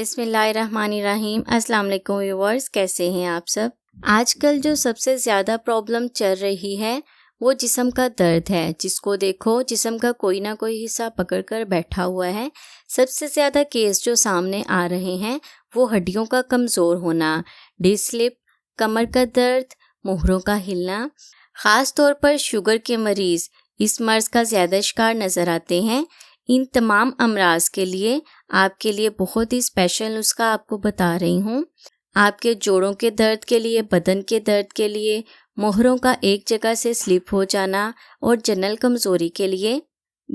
بسم اللہ الرحمن الرحیم۔ السلام علیکم ویورز، کیسے ہیں آپ سب؟ آج کل جو سب سے زیادہ پرابلم چل رہی ہے وہ جسم کا درد ہے۔ جس کو دیکھو جسم کا کوئی نہ کوئی حصہ پکڑ کر بیٹھا ہوا ہے۔ سب سے زیادہ کیس جو سامنے آ رہے ہیں وہ ہڈیوں کا کمزور ہونا، ڈسک سلپ، کمر کا درد، مہروں کا ہلنا۔ خاص طور پر شوگر کے مریض اس مرض کا زیادہ شکار نظر آتے ہیں۔ ان تمام امراض کے لیے آپ کے لیے بہت ہی اسپیشل نسخہ آپ کو بتا رہی ہوں۔ آپ کے جوڑوں کے درد کے لیے، بدن کے درد کے لیے، مہروں کا ایک جگہ سے سلپ ہو جانا اور جنرل کمزوری کے لیے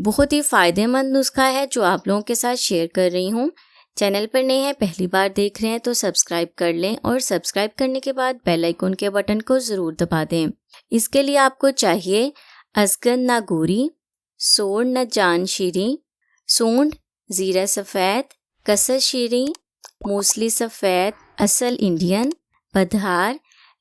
بہت ہی فائدہ مند نسخہ ہے جو آپ لوگوں کے ساتھ شیئر کر رہی ہوں۔ چینل پر نئے ہیں، پہلی بار دیکھ رہے ہیں تو سبسکرائب کر لیں اور سبسکرائب کرنے کے بعد بیل آئیکن کے بٹن کو ضرور دبا دیں۔ اس کے لیے آپ کو چاہیے ازگن ناگوری، سوڑ نہ جان شیریں، سونڈ، زیرہ سفید، کسر شیریں، موسلی سفید، اصل انڈین، بدہار۔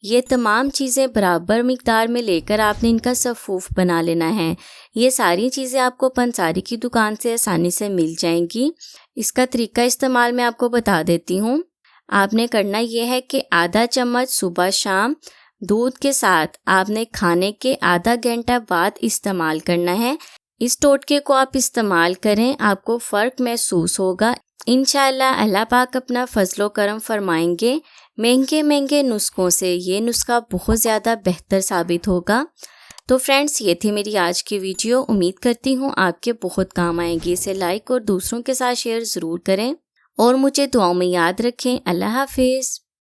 یہ تمام چیزیں برابر مقدار میں لے کر آپ نے ان کا صفوف بنا لینا ہے۔ یہ ساری چیزیں آپ کو پنساری کی دکان سے آسانی سے مل جائیں گی۔ اس کا طریقہ استعمال میں آپ کو بتا دیتی ہوں۔ آپ نے کرنا یہ ہے کہ آدھا چمچ صبح شام دودھ کے ساتھ آپ نے کھانے کے آدھا گھنٹہ بعد استعمال کرنا ہے۔ اس ٹوٹکے کو آپ استعمال کریں، آپ کو فرق محسوس ہوگا۔ انشاءاللہ اللہ پاک اپنا فضل و کرم فرمائیں گے۔ مہنگے نسخوں سے یہ نسخہ بہت زیادہ بہتر ثابت ہوگا۔ تو فرینڈز، یہ تھی میری آج کی ویڈیو۔ امید کرتی ہوں آپ کے بہت کام آئے گی۔ اسے لائک اور دوسروں کے ساتھ شیئر ضرور کریں اور مجھے دعاؤں میں یاد رکھیں۔ اللہ حافظ۔